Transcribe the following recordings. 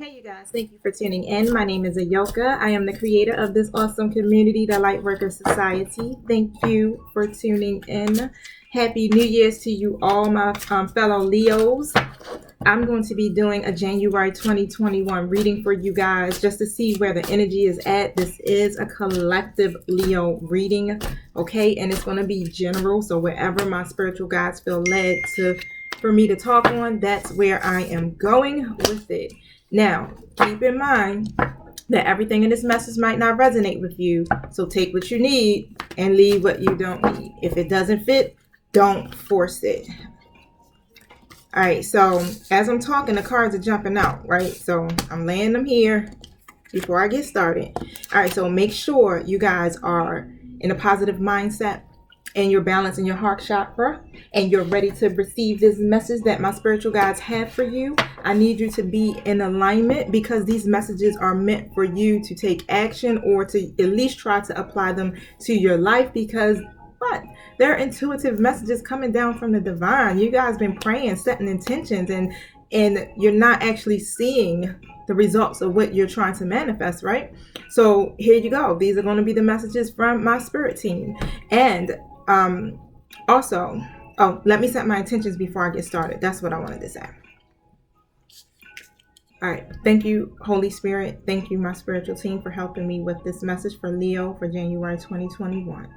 Hey you guys, thank you for tuning in. My name is Ayoka. I am the creator of this awesome community, the Lightworker Society. Thank you for tuning in. Happy New Year's to you all, my fellow Leos. I'm going to be doing a January 2021 reading for you guys just to see where the energy is at. This is a collective Leo reading, okay? And it's going to be general, so wherever my spiritual guides feel led for me to talk on, that's where I am going with it. Now, keep in mind that everything in this message might not resonate with you. So take what you need and leave what you don't need. If it doesn't fit, don't force it. All right, so as I'm talking, the cards are jumping out, right? So I'm laying them here before I get started. All right, so make sure you guys are in a positive mindset and you're balancing your heart chakra and you're ready to receive this message that my spiritual guides have for you. I need you to be in alignment because these messages are meant for you to take action or to at least try to apply them to your life because what? They're intuitive messages coming down from the divine. You guys been praying, setting intentions, and you're not actually seeing the results of what you're trying to manifest, right? So here you go. These are going to be the messages from my spirit team. And also, let me set my intentions before I get started. That's what I wanted to say. All right. Thank you, Holy Spirit. Thank you, my spiritual team, for helping me with this message for Leo for January 2021.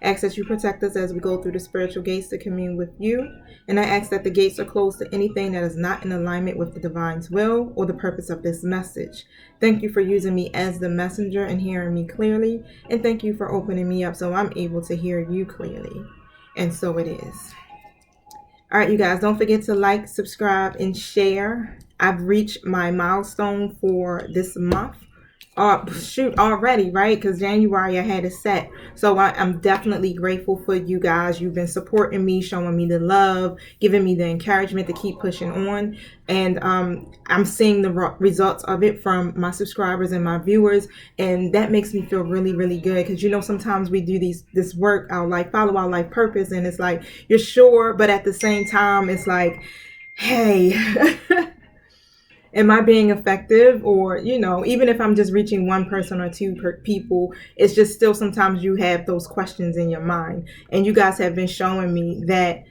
I ask that you protect us as we go through the spiritual gates to commune with you. And I ask that the gates are closed to anything that is not in alignment with the divine's will or the purpose of this message. Thank you for using me as the messenger and hearing me clearly. And thank you for opening me up so I'm able to hear you clearly. And so it is. All right, you guys, don't forget to like, subscribe, and share. I've reached my milestone for this month. Already, right? Because January I had it set. So I'm definitely grateful for you guys. You've been supporting me, showing me the love, giving me the encouragement to keep pushing on. And I'm seeing the results of it from my subscribers and my viewers. And that makes me feel really, really good. Because, sometimes we do this work, follow our life purpose. And it's like, you're sure. But at the same time, it's like, hey, am I being effective? Or, even if I'm just reaching one person or two people, it's just still sometimes you have those questions in your mind. And you guys have been showing me that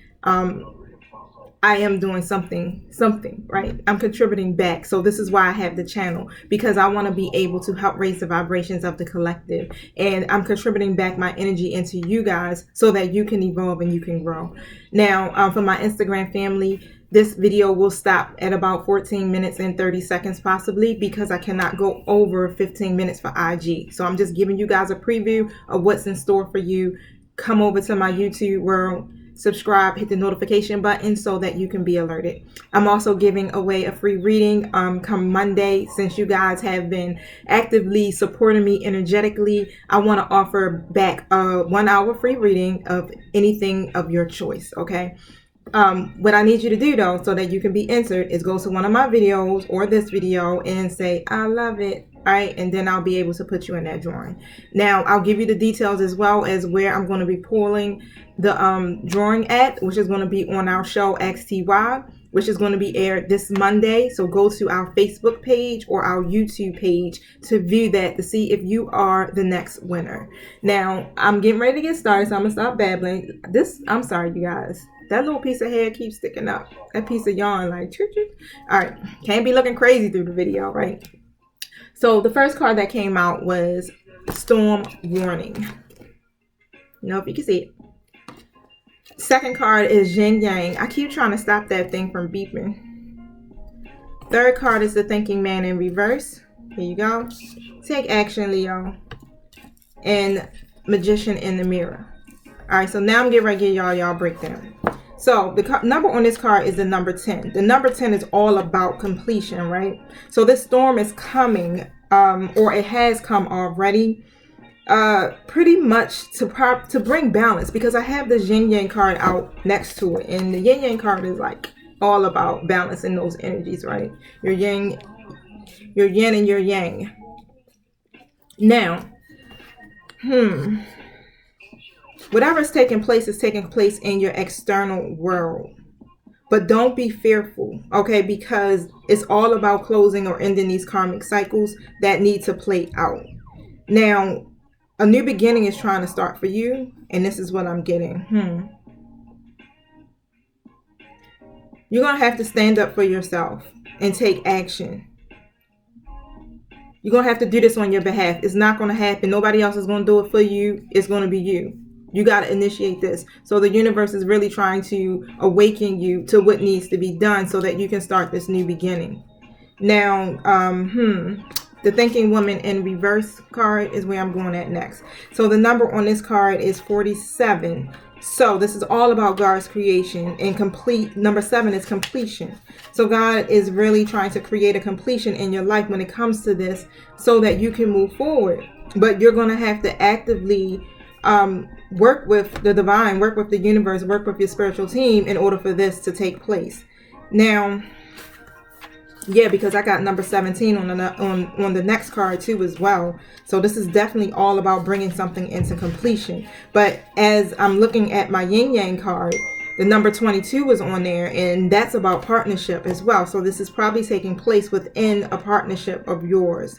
I am doing something, right? I'm contributing back. So this is why I have the channel, because I want to be able to help raise the vibrations of the collective. And I'm contributing back my energy into you guys so that you can evolve and you can grow. Now, for my Instagram family, this video will stop at about 14 minutes and 30 seconds possibly because I cannot go over 15 minutes for IG. So I'm just giving you guys a preview of what's in store for you. Come over to my YouTube world, subscribe, hit the notification button so that you can be alerted. I'm also giving away a free reading come Monday. Since you guys have been actively supporting me energetically, I want to offer back a 1 hour free reading of anything of your choice, okay? What I need you to do though, so that you can be entered, is go to one of my videos or this video and say, I love it. All right. And then I'll be able to put you in that drawing. Now I'll give you the details as well as where I'm going to be pulling the drawing at, which is going to be on our show XTY, which is going to be aired this Monday. So go to our Facebook page or our YouTube page to view that, to see if you are the next winner. Now I'm getting ready to get started, so I'm gonna stop babbling. I'm sorry, you guys. That little piece of hair keeps sticking up. That piece of yarn, like, all right. Can't be looking crazy through the video, right? So the first card that came out was Storm Warning. If you can see it. Second card is Yin Yang. I keep trying to stop that thing from beeping. Third card is the Thinking Man in reverse. Here you go. Take action, Leo. And Magician in the Mirror. All right, so now I'm getting ready to give y'all breakdown. So the number on this card is the number 10. The number 10 is all about completion, right? So this storm is coming, or it has come already, pretty much to bring balance, because I have the Yin Yang card out next to it, and the Yin Yang card is like all about balancing those energies, right? Your yin and your yang. Now, whatever is taking place in your external world. But don't be fearful, okay? Because it's all about closing or ending these karmic cycles that need to play out. Now, a new beginning is trying to start for you, and this is what I'm getting. You're going to have to stand up for yourself and take action. You're going to have to do this on your behalf. It's not going to happen. Nobody else is going to do it for you. It's going to be you. You got to initiate this. So the universe is really trying to awaken you to what needs to be done so that you can start this new beginning. Now, the Thinking Woman in Reverse card is where I'm going at next. So the number on this card is 47. So this is all about God's creation, and number 7 is completion. So God is really trying to create a completion in your life when it comes to this so that you can move forward. But you're going to have to actively work with the divine, work with the universe, work with your spiritual team in order for this to take place. Now, yeah, because I got number 17 on the next card too as well. So this is definitely all about bringing something into completion. But as I'm looking at my yin yang card, the number 22 is on there, and that's about partnership as well. So this is probably taking place within a partnership of yours.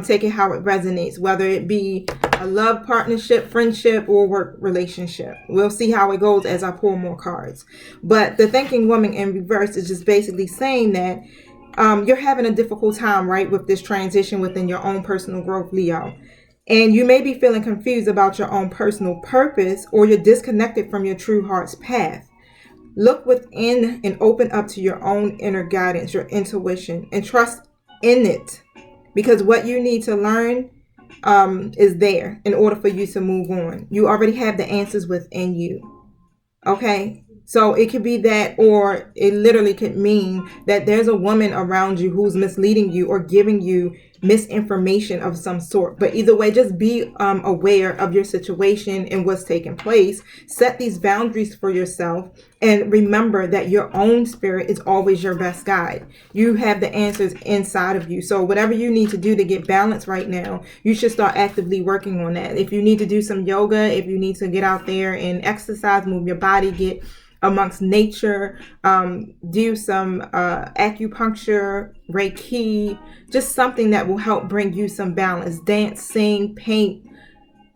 Take it how it resonates, whether it be a love partnership, friendship, or work relationship. We'll see how it goes as I pull more cards. But the Thinking Woman in Reverse is just basically saying that you're having a difficult time, right, with this transition within your own personal growth, Leo. And you may be feeling confused about your own personal purpose, or you're disconnected from your true heart's path. Look within and open up to your own inner guidance, your intuition, and trust in it. Because what you need to learn is there in order for you to move on. You already have the answers within you. Okay? So it could be that, or it literally could mean that there's a woman around you who's misleading you or giving you misinformation of some sort. But either way, just be aware of your situation and what's taking place. Set these boundaries for yourself, and remember that your own spirit is always your best guide. You have the answers inside of you. So whatever you need to do to get balance right now, you should start actively working on that. If you need to do some yoga, if you need to get out there and exercise, move your body, get amongst nature, do some acupuncture, Reiki, just something that will help bring you some balance. Dance, sing, paint,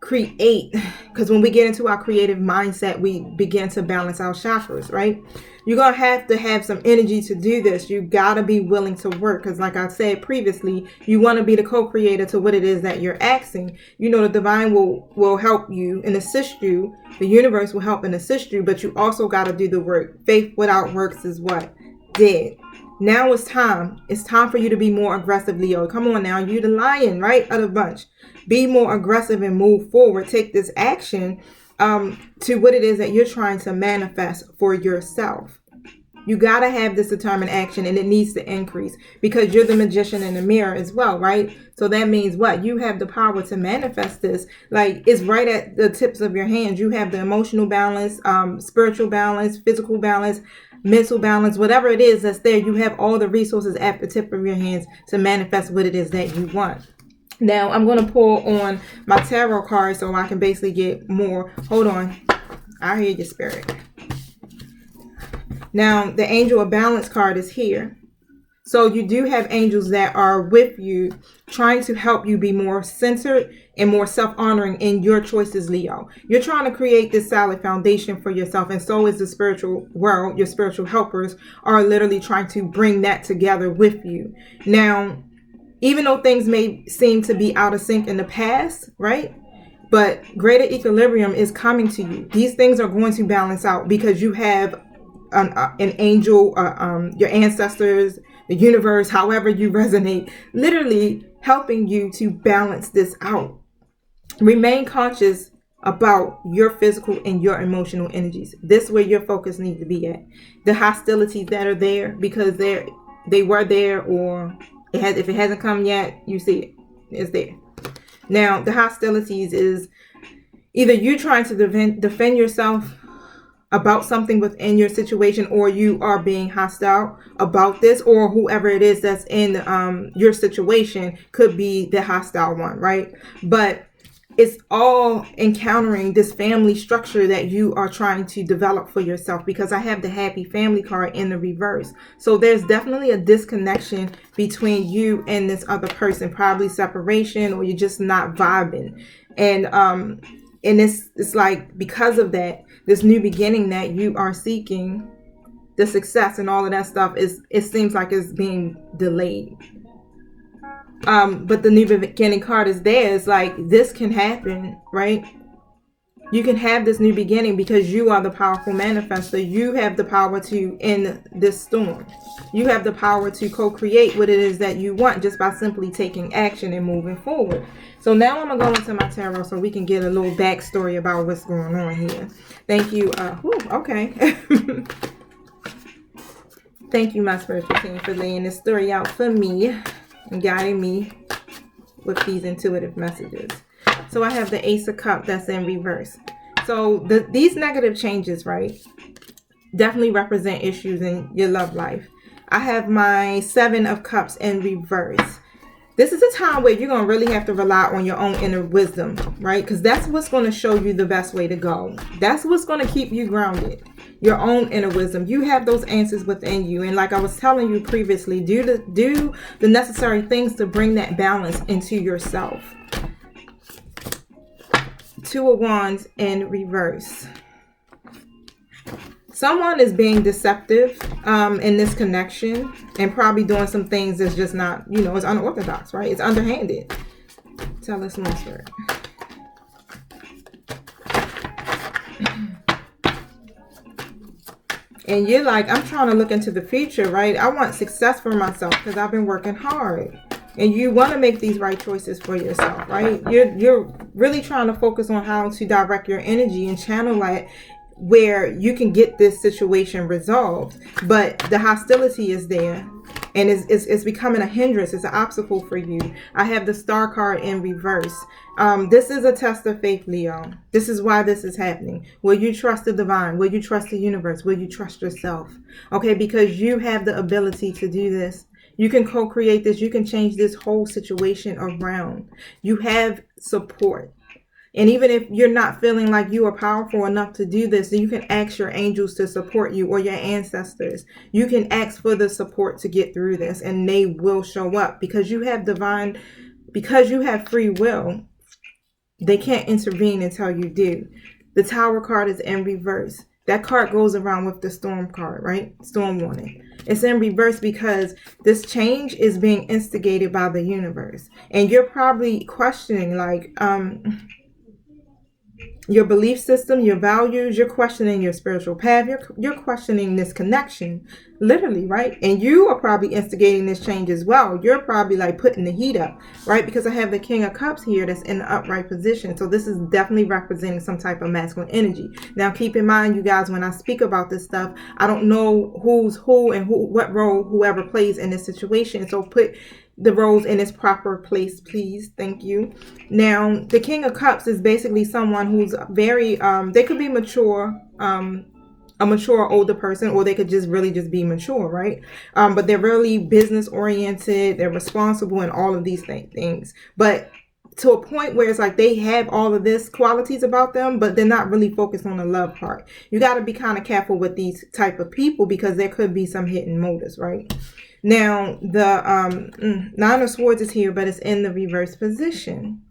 create, because when we get into our creative mindset, we begin to balance our chakras, right? You're going to have some energy to do this. You got to be willing to work, because like I said previously, you want to be the co-creator to what it is that you're asking. You know, the divine will help you and assist you. The universe will help and assist you, but you also got to do the work. Faith without works is what? Dead. Now it's time. It's time for you to be more aggressive, Leo. Come on now. You're the lion, right, of the bunch. Be more aggressive and move forward. Take this action to what it is that you're trying to manifest for yourself. You got to have this determined action, and it needs to increase, because you're the magician in the mirror as well, right? So that means what? You have the power to manifest this. Like, it's right at the tips of your hands. You have the emotional balance, spiritual balance, physical balance, mental balance, whatever it is that's there. You have all the resources at the tip of your hands to manifest what it is that you want. Now, I'm going to pull on my tarot card so I can basically get more. Hold on. I hear your spirit. Now, the Angel of Balance card is here. So you do have angels that are with you, trying to help you be more centered and more self-honoring in your choices, Leo. You're trying to create this solid foundation for yourself, and so is the spiritual world. Your spiritual helpers are literally trying to bring that together with you. Now, even though things may seem to be out of sync in the past, right? But greater equilibrium is coming to you. These things are going to balance out because you have an angel, your ancestors, the universe, however you resonate, literally helping you to balance this out. Remain conscious about your physical and your emotional energies. This is where your focus needs to be at. The hostilities that are there, because they were there, or if it hasn't come yet, you see it. It's there. Now, the hostilities is either you trying to defend yourself about something within your situation, or you are being hostile about this, or whoever it is that's in your situation could be the hostile one, right? But it's all encountering this family structure that you are trying to develop for yourself, because I have the happy family card in the reverse. So there's definitely a disconnection between you and this other person, probably separation, or you're just not vibing. And it's like, because of that, this new beginning that you are seeking, the success and all of that stuff, it seems like it's being delayed. But the new beginning card is there. It's like, this can happen, right? You can have this new beginning because you are the powerful manifester. You have the power to end this storm. You have the power to co-create what it is that you want just by simply taking action and moving forward. So now I'm going to go into my tarot so we can get a little backstory about what's going on here. Thank you. Okay. Thank you, my spiritual team, for laying this story out for me and guiding me with these intuitive messages. So I have the Ace of Cups that's in reverse. So these negative changes, right, definitely represent issues in your love life. I have my Seven of Cups in reverse. This is a time where you're going to really have to rely on your own inner wisdom, right? Because that's what's going to show you the best way to go. That's what's going to keep you grounded. Your own inner wisdom. You have those answers within you. And like I was telling you previously, do the necessary things to bring that balance into yourself. Two of Wands in reverse. Someone is being deceptive in this connection and probably doing some things that's just not, it's unorthodox, right? It's underhanded. Tell us more, Spirit. And you're like, I'm trying to look into the future, right? I want success for myself because I've been working hard. And you want to make these right choices for yourself, right? You're really trying to focus on how to direct your energy and channel that where you can get this situation resolved. But the hostility is there, and it's becoming a hindrance. It's an obstacle for you. I have the Star card in reverse. This is a test of faith, Leo. This is why this is happening. Will you trust the divine? Will you trust the universe? Will you trust yourself? Okay, because you have the ability to do this. You can co-create this. You can change this whole situation around. You have support. And even if you're not feeling like you are powerful enough to do this, then you can ask your angels to support you, or your ancestors. You can ask for the support to get through this, and they will show up because you have because you have free will. They can't intervene until you do. The Tower card is in reverse. That card goes around with the Storm card, right? Storm warning. It's in reverse because this change is being instigated by the universe. And you're probably questioning, like, your belief system, your values. You're questioning your spiritual path. You're questioning this connection, literally, right? And you are probably instigating this change as well. You're probably like putting the heat up, right? Because I have the King of Cups here that's in the upright position. So this is definitely representing some type of masculine energy. Now, keep in mind, you guys, when I speak about this stuff, I don't know who's who and what role whoever plays in this situation. So put the roles in its proper place, please. Thank you. Now, the King of Cups is basically someone who's very, they could be mature, a mature older person, or they could just really just be mature, right? But they're really business oriented. They're responsible and all of these things. But to a point where it's like they have all of this qualities about them, but they're not really focused on the love part. You got to be kind of careful with these type of people because there could be some hidden motives, right? Now, the Nine of Swords is here, but it's in the reverse position.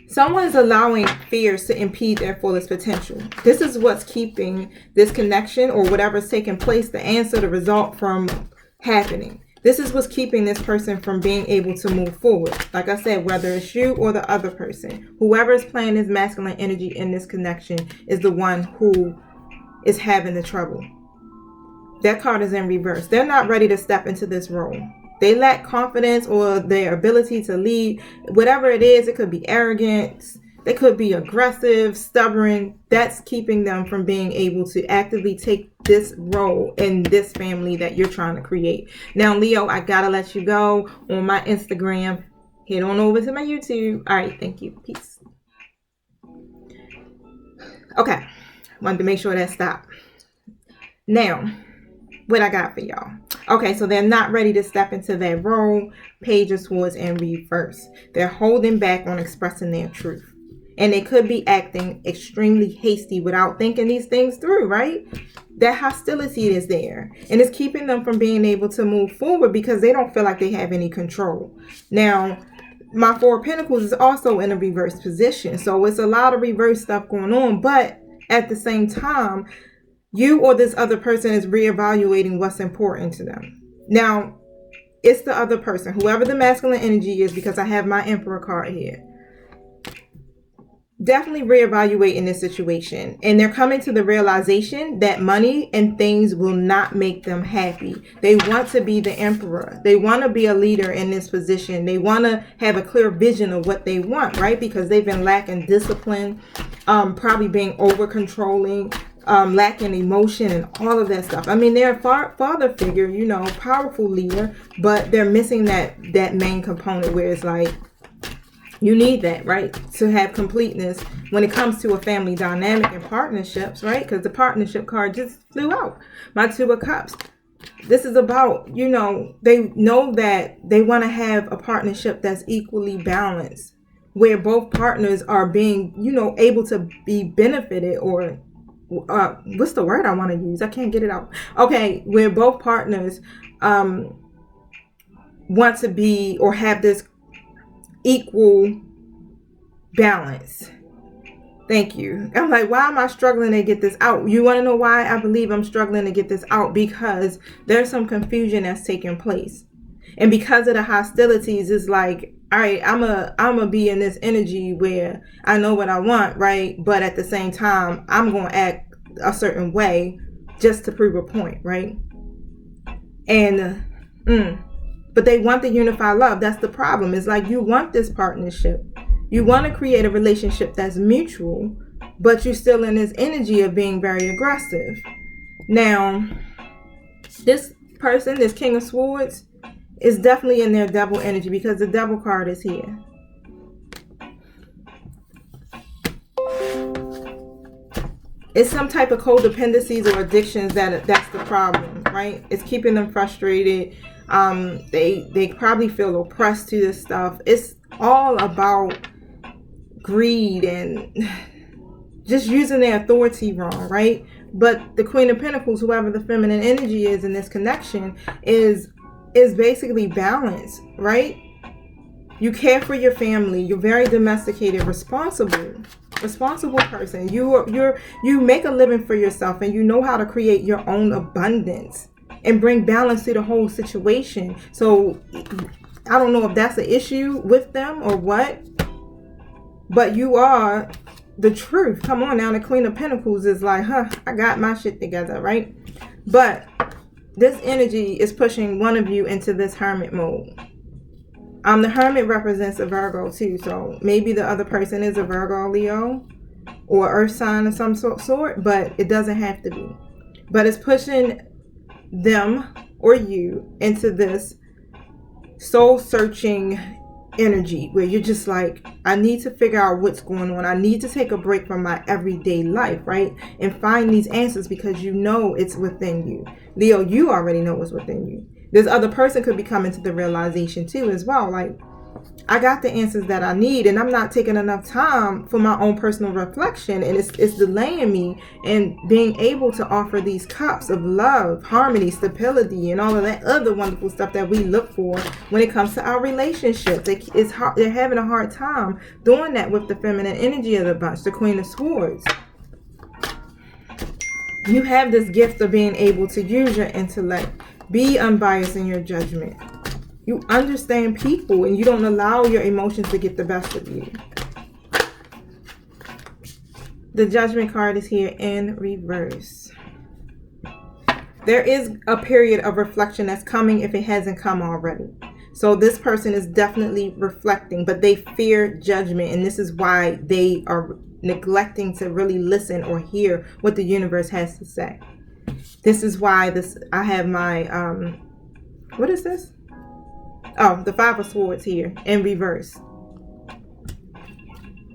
Someone's allowing fears to impede their fullest potential. This is what's keeping this connection or whatever's taking place, the answer, the result, from happening. This is what's keeping this person from being able to move forward. Like I said, whether it's you or the other person, whoever is playing this masculine energy in this connection is the one who is having the trouble. That card is in reverse. They're not ready to step into this role. They lack confidence or their ability to lead. Whatever it is, it could be arrogance. They could be aggressive, stubborn. That's keeping them from being able to actively take this role in this family that you're trying to create. Now, Leo, I gotta let you go. On my Instagram, head on over to my YouTube. All right, thank you. Peace. Okay, wanted to make sure that stopped. Now, what I got for y'all. Okay, so they're not ready to step into their role. Page of Swords in reverse. They're holding back on expressing their truth. And they could be acting extremely hasty without thinking these things through, right? That hostility is there. And it's keeping them from being able to move forward because they don't feel like they have any control. Now, my Four of Pentacles is also in a reverse position. So it's a lot of reverse stuff going on. But at the same time, you or this other person is reevaluating what's important to them. Now, it's the other person, whoever the masculine energy is, because I have my Emperor card here. Definitely reevaluating this situation, and they're coming to the realization that money and things will not make them happy. They want to be the emperor. They want to be a leader in this position. They want to have a clear vision of what they want, right? Because they've been lacking discipline, probably being over controlling, lacking emotion and all of that stuff. I mean, they're a father figure, you know, powerful leader, but they're missing that main component where it's like, you need that, right, to have completeness when it comes to a family dynamic and partnerships, right? Because the partnership card just flew out. My Two of Cups. This is about, you know, they know that they want to have a partnership that's equally balanced, where both partners are being, you know, able to be benefited, or what's the word I want to use? I can't get it out. Okay, where both partners want to be or have this equal balance. Thank you. I'm like, why am I struggling to get this out? You want to know why I believe I'm struggling to get this out? Because there's some confusion that's taking place. And because of the hostilities, it's like, all right, I'm a be in this energy where I know what I want, right? But at the same time, I'm going to act a certain way just to prove a point, right? And but they want the unified love. That's the problem. It's like, you want this partnership. You want to create a relationship that's mutual, but you're still in this energy of being very aggressive. Now, this person, this King of Swords, is definitely in their devil energy because the devil card is here. It's some type of codependencies or addictions that's the problem, right? It's keeping them frustrated. They probably feel oppressed to this stuff. It's all about greed and just using their authority wrong, right? But the Queen of Pentacles, whoever the feminine energy is in this connection, is basically balanced, right? You care for your family. You're very domesticated, responsible person. You make a living for yourself, and you know how to create your own abundance and bring balance to the whole situation. So I don't know if that's an issue with them or what, but you are the truth. Come on now, the Queen of Pentacles is like, I got my shit together, right? But this energy is pushing one of you into this hermit mode. The hermit represents a Virgo too, so maybe the other person is a Virgo, Leo, or earth sign of some sort, but it doesn't have to be. But it's pushing them or you into this soul-searching energy where you're just like, I need to figure out what's going on. I need to take a break from my everyday life, right? And find these answers because you know it's within you. Leo, you already know what's within you. This other person could be coming to the realization too as well. Like, I got the answers that I need, and I'm not taking enough time for my own personal reflection, and it's delaying me in being able to offer these cups of love, harmony, stability, and all of that other wonderful stuff that we look for when it comes to our relationships. They're having a hard time doing that with the feminine energy of the bunch, the Queen of Swords. You have this gift of being able to use your intellect, be unbiased in your judgment. You understand people and you don't allow your emotions to get the best of you. The Judgment card is here in reverse. There is a period of reflection that's coming if it hasn't come already. So this person is definitely reflecting, but they fear judgment, and this is why they are neglecting to really listen or hear what the universe has to say. This is why I have my what is this? Oh, the Five of Swords here in reverse.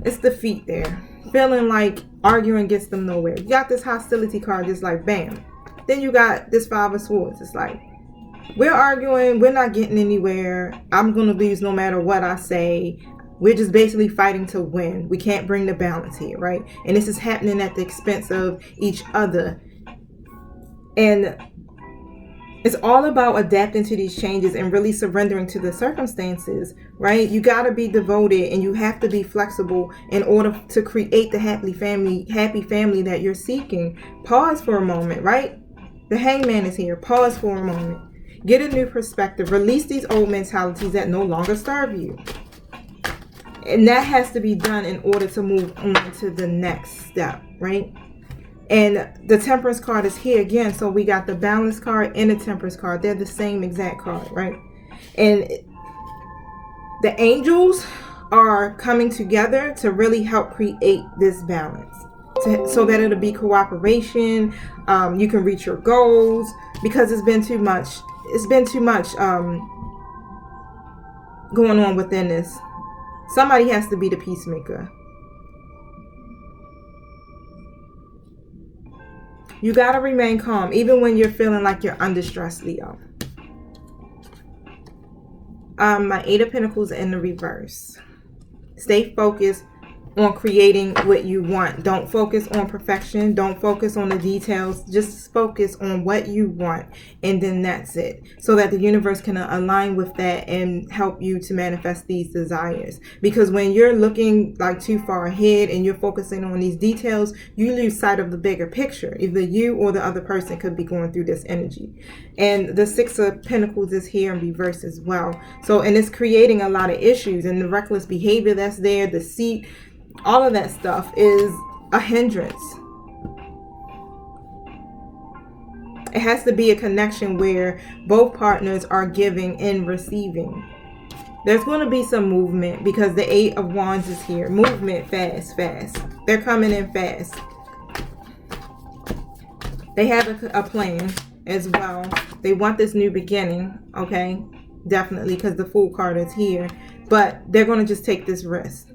It's defeat there. Feeling like arguing gets them nowhere. You got this hostility card just like bam. Then you got this Five of Swords. It's like, we're arguing, we're not getting anywhere. I'm going to lose no matter what I say. We're just basically fighting to win. We can't bring the balance here, right? And this is happening at the expense of each other. And it's all about adapting to these changes and really surrendering to the circumstances, right? You got to be devoted and you have to be flexible in order to create the happy family that you're seeking. Pause for a moment, right? The Hangman is here. Pause for a moment. Get a new perspective. Release these old mentalities that no longer serve you. And that has to be done in order to move on to the next step, right? And the Temperance card is here again. So we got the Balance card and the Temperance card. They're the same exact card, right? And the angels are coming together to really help create this balance. So that it'll be cooperation. You can reach your goals, because it's been too much. It's been too much going on within this. Somebody has to be the peacemaker. You got to remain calm, even when you're feeling like you're under stress, Leo. My Eight of Pentacles in the reverse. Stay focused on creating what you want. Don't focus on perfection. Don't focus on the details. Just focus on what you want, and then that's it, so that the universe can align with that and help you to manifest these desires. Because when you're looking like too far ahead and you're focusing on these details, you lose sight of the bigger picture. Either you or the other person could be going through this energy. And the Six of Pentacles is here in reverse as well. So, and it's creating a lot of issues, and the reckless behavior that's there, deceit, all of that stuff is a hindrance. It has to be a connection where both partners are giving and receiving. There's going to be some movement, because the Eight of Wands is here. Movement, fast. They're coming in fast. They have a plan as well. They want this new beginning, okay? Definitely, because the Fool card is here. But they're going to just take this risk.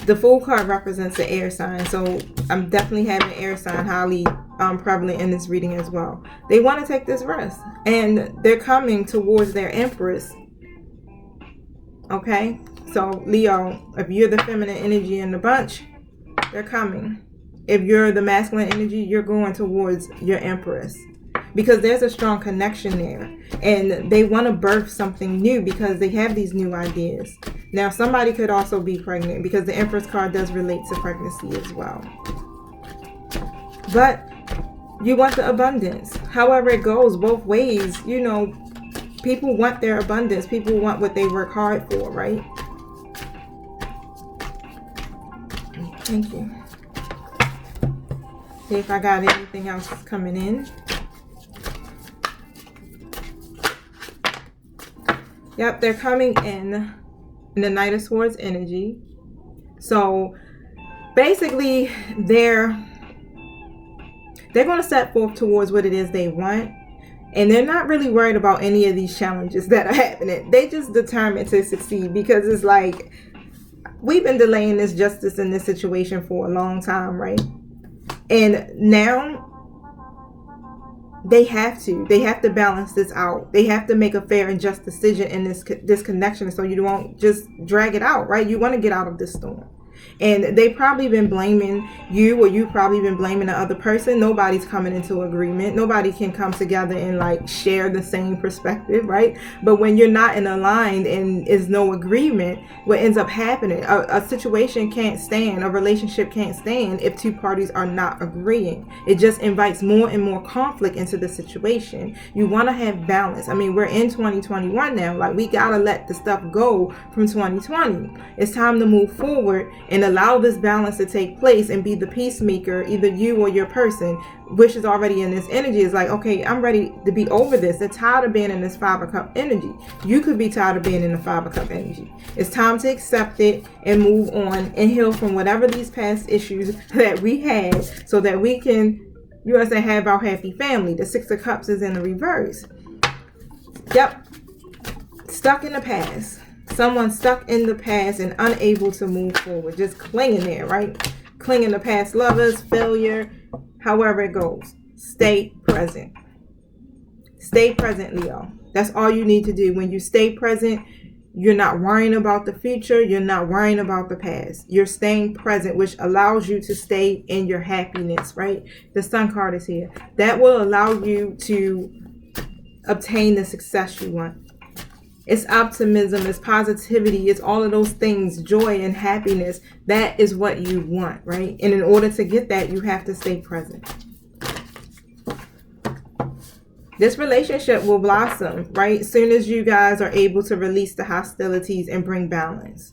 The Fool card represents the air sign, so I'm definitely having air sign highly prevalent in this reading as well. They want to take this risk, and they're coming towards their Empress. Okay, so Leo, if you're the feminine energy in the bunch, they're coming. If you're the masculine energy, you're going towards your Empress, because there's a strong connection there, and they want to birth something new because they have these new ideas. Now, somebody could also be pregnant, because the Empress card does relate to pregnancy as well. But you want the abundance. However it goes, both ways, you know, people want their abundance. People want what they work hard for, right? Thank you. See if I got anything else coming in. Yep, they're coming in the Knight of Swords energy. So basically they're going to set forth towards what it is they want, and they're not really worried about any of these challenges that are happening. They just determined to succeed, because it's like, we've been delaying this justice in this situation for a long time, right? And now they have to balance this out. They have to make a fair and just decision in this connection, so you won't just drag it out, right? You want to get out of this storm. And they've probably been blaming you, or you've probably been blaming the other person. Nobody's coming into agreement. Nobody can come together and like share the same perspective, right? But when you're not in aligned and is no agreement, what ends up happening, a situation can't stand, a relationship can't stand if two parties are not agreeing. It just invites more and more conflict into the situation. You want to have balance. I mean, we're in 2021 now. Like, we got to let the stuff go from 2020. It's time to move forward and allow this balance to take place and be the peacemaker. Either you or your person, which is already in this energy, is like, okay, I'm ready to be over this. They're tired of being in this Five of Cup energy. You could be tired of being in the Five of Cup energy. It's time to accept it and move on and heal from whatever these past issues that we had, so that we can, you know, have our happy family. The Six of Cups is in the reverse. Yep. Stuck in the past. Someone stuck in the past and unable to move forward, just clinging there, right? Clinging to past lovers, failure, however it goes. Stay present. Stay present, Leo. That's all you need to do. When you stay present, you're not worrying about the future. You're not worrying about the past. You're staying present, which allows you to stay in your happiness, right? The Sun card is here. That will allow you to obtain the success you want. It's optimism, it's positivity, it's all of those things, joy and happiness. That is what you want, right? And in order to get that, you have to stay present. This relationship will blossom, right? As soon as you guys are able to release the hostilities and bring balance.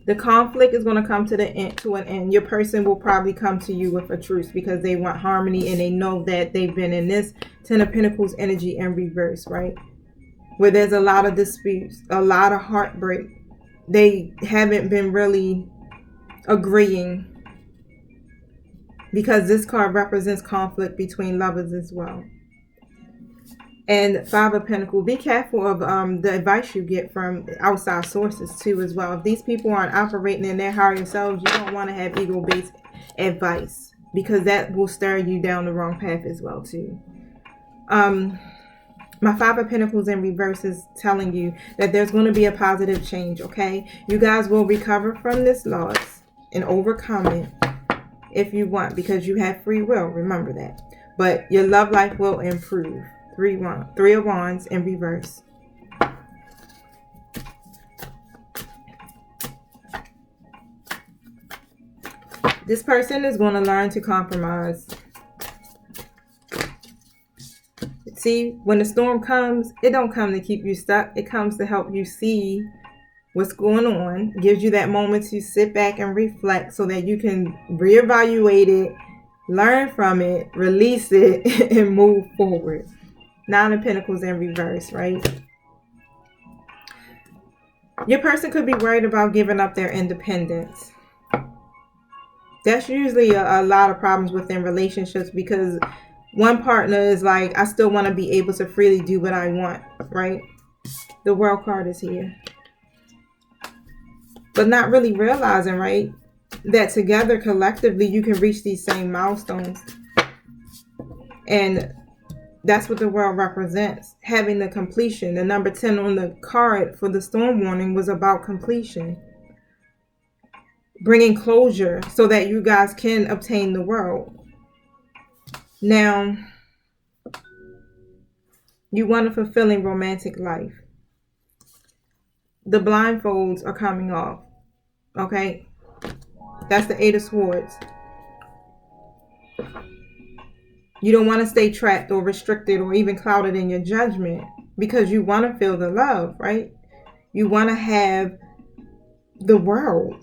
The conflict is going to come to an end. Your person will probably come to you with a truce because they want harmony and they know that they've been in this Ten of Pentacles energy in reverse, right? Where there's a lot of disputes, a lot of heartbreak. They haven't been really agreeing because this card represents conflict between lovers as well. And Five of Pentacles, be careful of the advice you get from outside sources too as well. If these people aren't operating in their higher selves, you don't want to have ego-based advice because that will stir you down the wrong path as well too. My Five of Pentacles in reverse is telling you that there's going to be a positive change, okay? You guys will recover from this loss and overcome it if you want because you have free will. Remember that. But your love life will improve. Three of Wands in reverse. This person is going to learn to compromise. See, when the storm comes, it don't come to keep you stuck. It comes to help you see what's going on. It gives you that moment to sit back and reflect so that you can reevaluate it, learn from it, release it, and move forward. Nine of Pentacles in reverse, right? Your person could be worried about giving up their independence. That's usually a lot of problems within relationships because one partner is like, I still want to be able to freely do what I want, right? The World card is here. But not really realizing, right, that together, collectively, you can reach these same milestones. And that's what the World represents, having the completion. The number 10 on the card for the storm warning was about completion. Bringing closure so that you guys can obtain the world. Now, you want a fulfilling romantic life. The blindfolds are coming off. Okay? That's the Eight of Swords. You don't want to stay trapped or restricted or even clouded in your judgment because you want to feel the love, right? You want to have the world.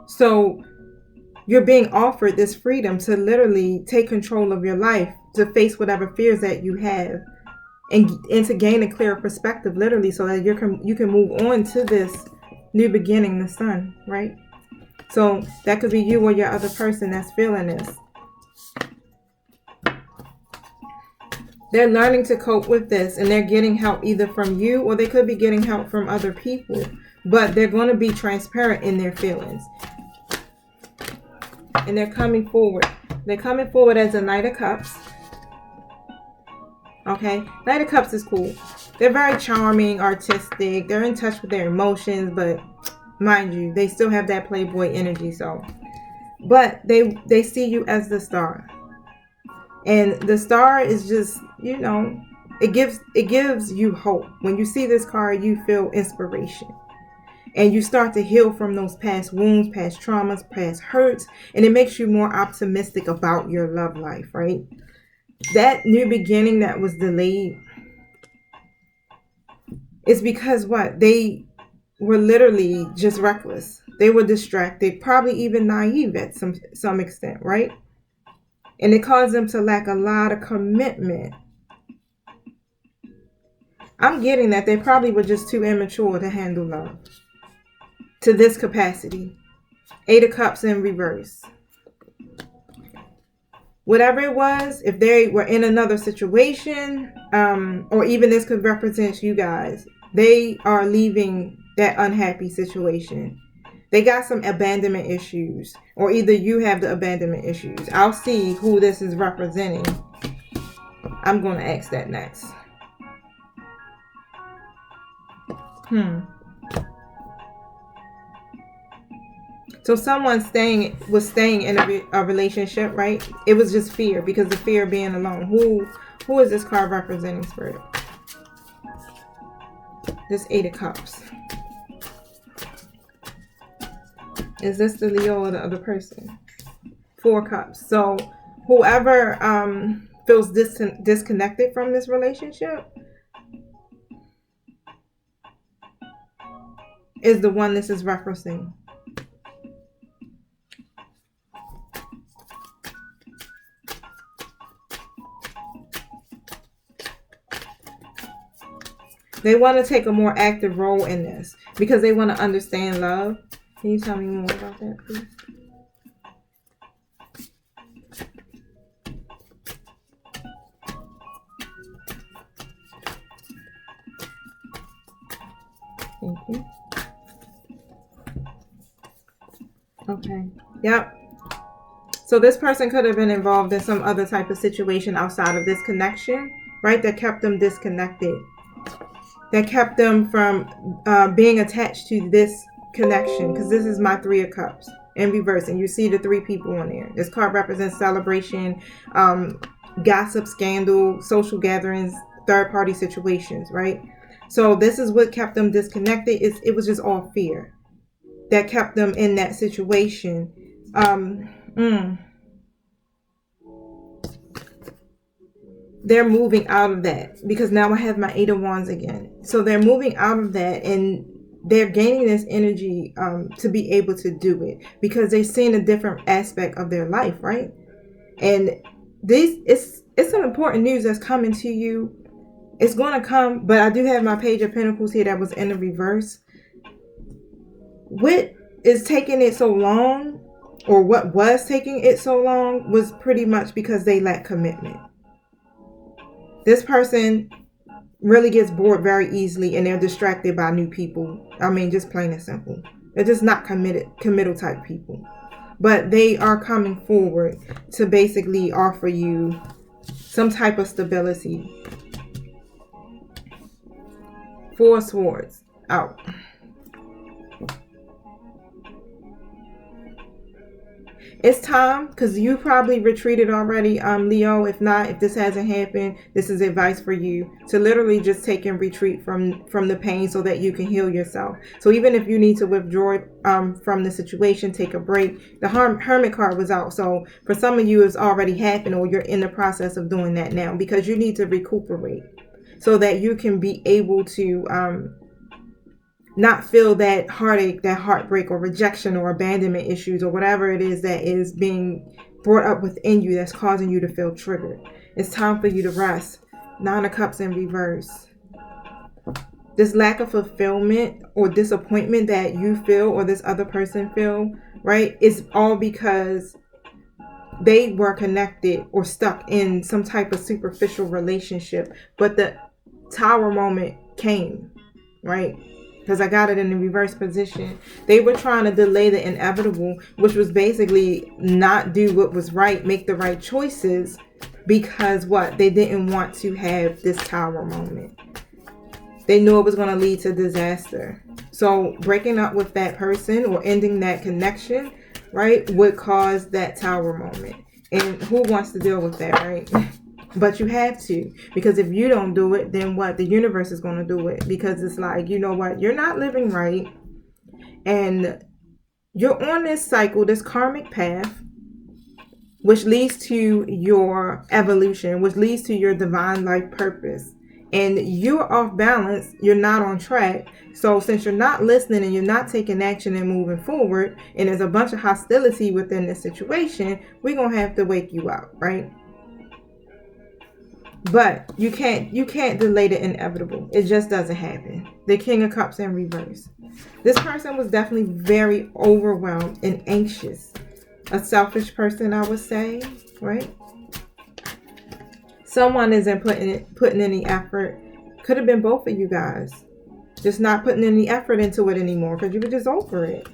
So you're being offered this freedom to literally take control of your life, to face whatever fears that you have, and to gain a clearer perspective, literally, so that you can move on to this new beginning, the sun, right? So that could be you or your other person that's feeling this. They're learning to cope with this, and they're getting help either from you or they could be getting help from other people. But they're going to be transparent in their feelings. And they're coming forward. They're coming forward as a Knight of Cups. Okay? Knight of Cups is cool. They're very charming, artistic. They're in touch with their emotions, but mind you, they still have that playboy energy. So, but they see you as the star. And the star is just, you know, it gives you hope. When you see this card, you feel inspiration. And you start to heal from those past wounds, past traumas, past hurts. And it makes you more optimistic about your love life, right? That new beginning that was delayed is because what? They were literally just reckless. They were distracted, probably even naive at some extent, right? And it caused them to lack a lot of commitment. I'm getting that they probably were just too immature to handle love to this capacity. Eight of Cups in reverse. Whatever it was, if they were in another situation, or even this could represent you guys, they are leaving that unhappy situation. They got some abandonment issues, or either you have the abandonment issues. I'll see who this is representing. I'm going to ask that next. So someone was staying in a relationship, right? It was just fear, because the fear of being alone. Who is this card representing, Spirit? This 8 of Cups. Is this the Leo or the other person? 4 Cups. So whoever feels disconnected from this relationship is the one this is referencing. They want to take a more active role in this because they want to understand love. Can you tell me more about that, please? Thank you. Okay. Yep. So this person could have been involved in some other type of situation outside of this connection, right? That kept them disconnected. That kept them from being attached to this connection. Because this is my 3 of Cups in reverse. And you see the 3 people on there. This card represents celebration, gossip, scandal, social gatherings, third-party situations, right? So this is what kept them disconnected. It was just all fear that kept them in that situation. They're moving out of that because now I have my 8 of Wands again. So they're moving out of that and they're gaining this energy to be able to do it because they've seen a different aspect of their life, right? And it's some important news that's coming to you. It's going to come, but I do have my Page of Pentacles here that was in the reverse. What is taking it so long, or what was taking it so long, was pretty much because they lack commitment. This person really gets bored very easily and they're distracted by new people. I mean, just plain and simple. They're just not committal type people. But they are coming forward to basically offer you some type of stability. 4 Swords out. It's time, because you probably retreated already, Leo. If not, if this hasn't happened, this is advice for you to literally just take and retreat from the pain so that you can heal yourself. So even if you need to withdraw from the situation, take a break. The Hermit card was out. So for some of you, it's already happened, or you're in the process of doing that now, because you need to recuperate so that you can be able to not feel that heartache, that heartbreak, or rejection, or abandonment issues, or whatever it is that is being brought up within you that's causing you to feel triggered. It's time for you to rest. 9 of Cups in reverse. This lack of fulfillment or disappointment that you feel, or this other person feel, right, is all because they were connected or stuck in some type of superficial relationship. But the Tower moment came, right? Because I got it in the reverse position. They were trying to delay the inevitable, which was basically not do what was right, make the right choices, because what? They didn't want to have this Tower moment. They knew it was going to lead to disaster. So breaking up with that person or ending that connection, right, would cause that Tower moment. And who wants to deal with that, right? But you have to, because if you don't do it, then what? The universe is going to do it, because it's like, you know what? You're not living right. And you're on this cycle, this karmic path, which leads to your evolution, which leads to your divine life purpose. And you're off balance. You're not on track. So since you're not listening and you're not taking action and moving forward, and there's a bunch of hostility within this situation, we're going to have to wake you up, right? But you can't delay the inevitable. It just doesn't happen. The King of Cups in reverse. This person was definitely very overwhelmed and anxious. A selfish person, I would say, right? Someone isn't putting any effort. Could have been both of you guys. Just not putting any effort into it anymore because you were just over it.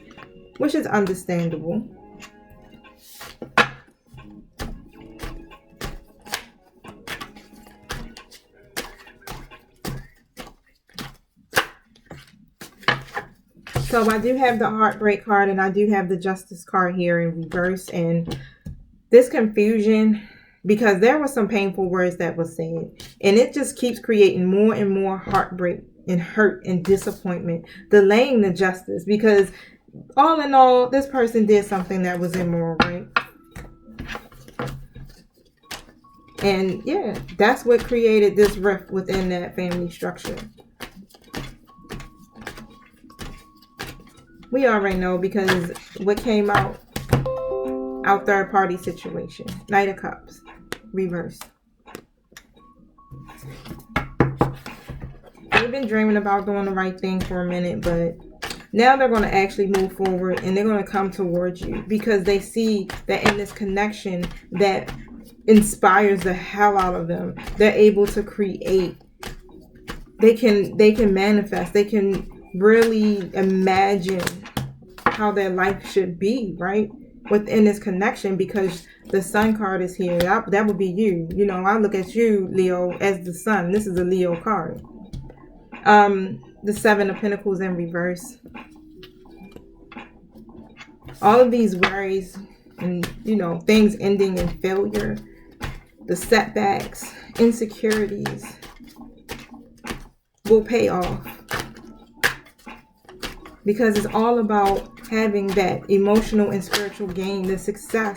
which is understandable. So I do have the heartbreak card and I do have the justice card here in reverse, and this confusion, because there were some painful words that were said, and it just keeps creating more and more heartbreak and hurt and disappointment, delaying the justice, because all in all, this person did something that was immoral, right? And yeah, that's what created this rift within that family structure. We already know, because what came out, our third party situation. Knight of Cups, reverse. They've been dreaming about doing the right thing for a minute, but now they're going to actually move forward and they're going to come towards you, because they see that in this connection that inspires the hell out of them. They're able to create. They can manifest. They can really imagine how their life should be, right? Within this connection, because the Sun card is here. That would be you. You know, I look at you, Leo, as the Sun. This is a Leo card. The Seven of Pentacles in reverse. All of these worries and, you know, things ending in failure, the setbacks, insecurities will pay off, because it's all about having that emotional and spiritual gain, the success,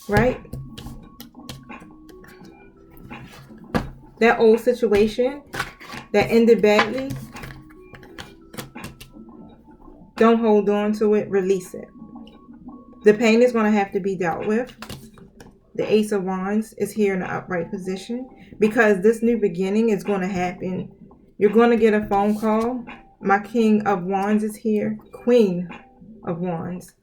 right? That old situation that ended badly, don't hold on to it, release it. The pain is going to have to be dealt with. The Ace of Wands is here in the upright position, because this new beginning is going to happen. You're going to get a phone call. My King of Wands is here. Queen of Wands.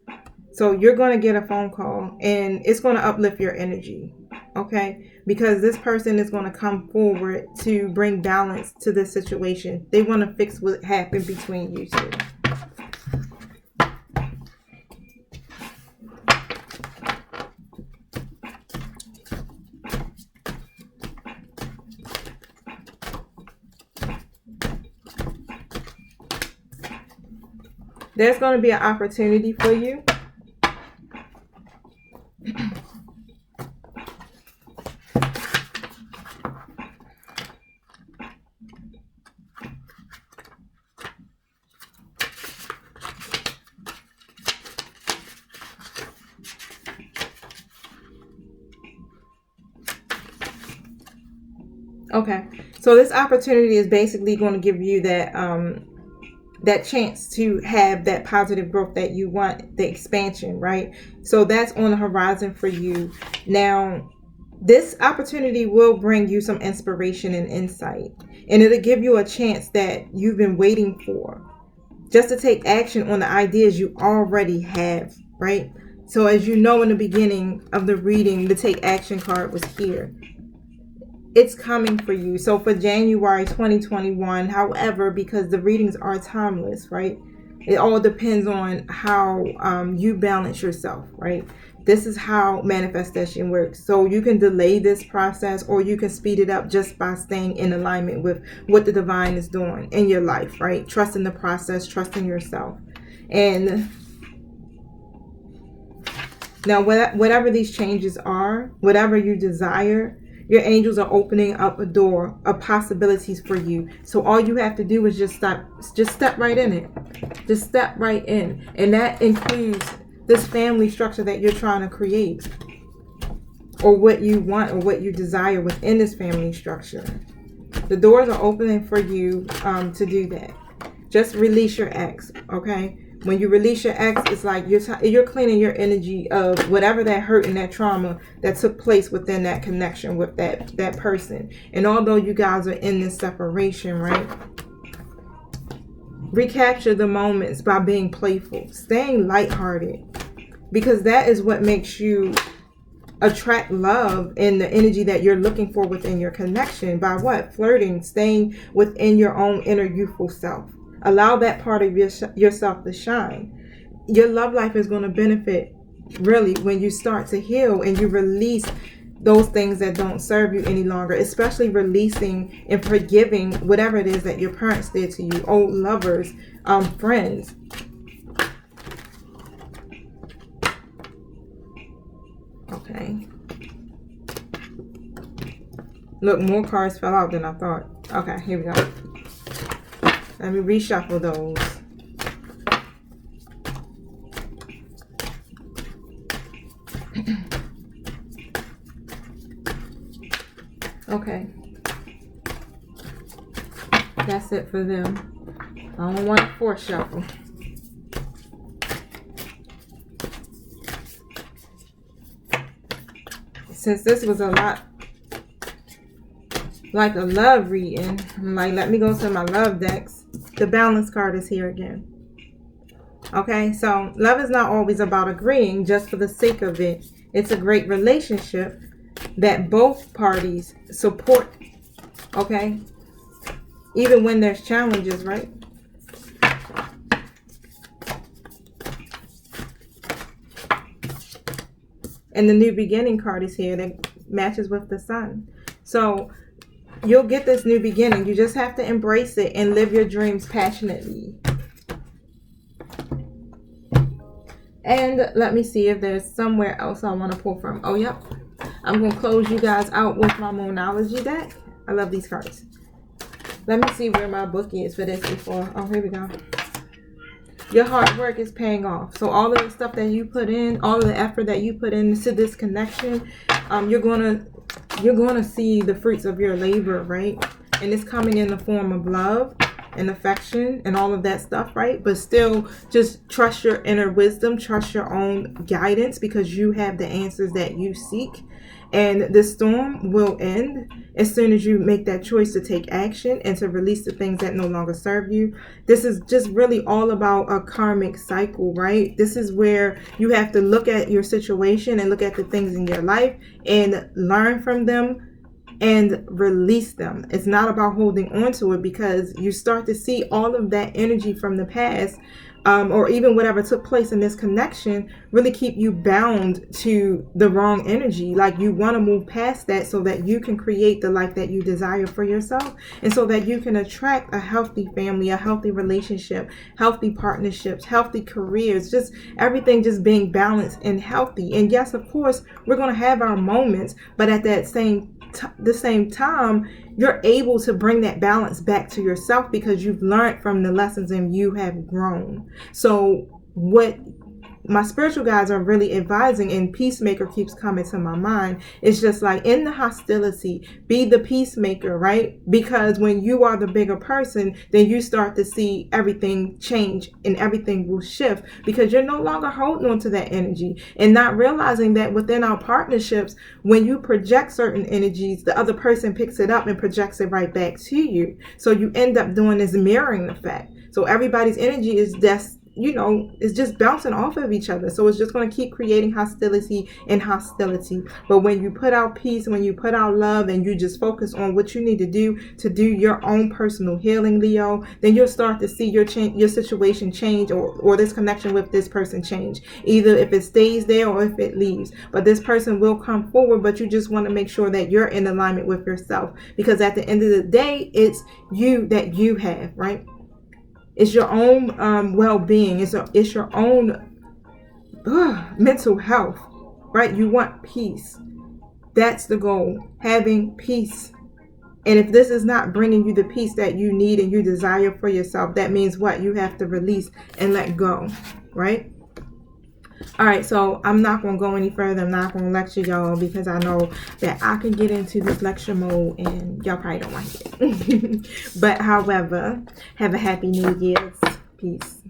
So you're going to get a phone call, and it's going to uplift your energy. Okay? Because this person is going to come forward to bring balance to this situation. They want to fix what happened between you two. There's going to be an opportunity for you. Okay, so this opportunity is basically going to give you that that chance to have that positive growth that you want, the expansion, right? So that's on the horizon for you. Now, this opportunity will bring you some inspiration and insight, and it'll give you a chance that you've been waiting for, just to take action on the ideas you already have, right? So as you know, in the beginning of the reading, the Take Action card was here. It's coming for you. So for January 2021, however, because the readings are timeless, right? It all depends on how you balance yourself, right? This is how manifestation works. So you can delay this process, or you can speed it up just by staying in alignment with what the divine is doing in your life, right? Trusting the process, trusting yourself. And now whatever these changes are, whatever you desire, your angels are opening up a door of possibilities for you. So all you have to do is just step right in it. Just step right in. And that includes this family structure that you're trying to create, or what you want or what you desire within this family structure. The doors are opening for you to do that. Just release your ex, okay? When you release your ex, it's like you're cleaning your energy of whatever that hurt and that trauma that took place within that connection with that person. And although you guys are in this separation, right? Recapture the moments by being playful, staying lighthearted, because that is what makes you attract love and the energy that you're looking for within your connection. By what? Flirting, staying within your own inner youthful self. Allow that part of yourself to shine. your love life is going to benefit really when you start to heal and you release those things that don't serve you any longer, especially releasing and forgiving whatever it is that your parents did to you, old lovers, friends. Okay. Look, more cards fell out than I thought. Okay, here we go. Let me reshuffle those. Okay. That's it for them. I don't want a fourth shuffle. Since this was a lot like a love reading, I'm like, let me go to my love decks. The balance card is here again. Okay, so love is not always about agreeing just for the sake of it. It's a great relationship that both parties support. Okay, even when there's challenges, right? And the new beginning card is here that matches with the sun. So you'll get this new beginning. You just have to embrace it and live your dreams passionately. And let me see if there's somewhere else I want to pull from. Oh, yep. I'm going to close you guys out with my Moonology deck. I love these cards. Let me see where my book is for this before. Oh, here we go. Your hard work is paying off. So all of the stuff that you put in, all of the effort that you put into this connection, you're gonna see the fruits of your labor, right? And it's coming in the form of love and affection and all of that stuff, right? But still, just trust your inner wisdom, trust your own guidance, because you have the answers that you seek. And this storm will end as soon as you make that choice to take action and to release the things that no longer serve you. This is just really all about a karmic cycle, right? This is where you have to look at your situation and look at the things in your life and learn from them and release them. It's not about holding on to it, because you start to see all of that energy from the past, or even whatever took place in this connection, really keep you bound to the wrong energy. Like, you want to move past that so that you can create the life that you desire for yourself, and so that you can attract a healthy family, a healthy relationship, healthy partnerships, healthy careers, just everything just being balanced and healthy. And yes, of course, we're going to have our moments, but at that the same time, you're able to bring that balance back to yourself because you've learned from the lessons and you have grown. So what my spiritual guides are really advising, and peacemaker keeps coming to my mind, it's just like, in the hostility, be the peacemaker, right? Because when you are the bigger person, then you start to see everything change and everything will shift, because you're no longer holding on to that energy and not realizing that within our partnerships, when you project certain energies, the other person picks it up and projects it right back to you. So you end up doing this mirroring effect. So everybody's energy is it's just bouncing off of each other. So it's just going to keep creating hostility and hostility. But when you put out peace, when you put out love, and you just focus on what you need to do your own personal healing, Leo, then you'll start to see your situation change, or this connection with this person change, either if it stays there or if it leaves. But this person will come forward, but you just want to make sure that you're in alignment with yourself, because at the end of the day, it's you that you have, right? It's your own well-being. It's your own mental health, right? You want peace. That's the goal, having peace. And if this is not bringing you the peace that you need and you desire for yourself, that means what? You have to release and let go, right? All right, so I'm not going to go any further. I'm not going to lecture y'all, because I know that I can get into this lecture mode and y'all probably don't like it. But however, have a happy New Year's. Peace.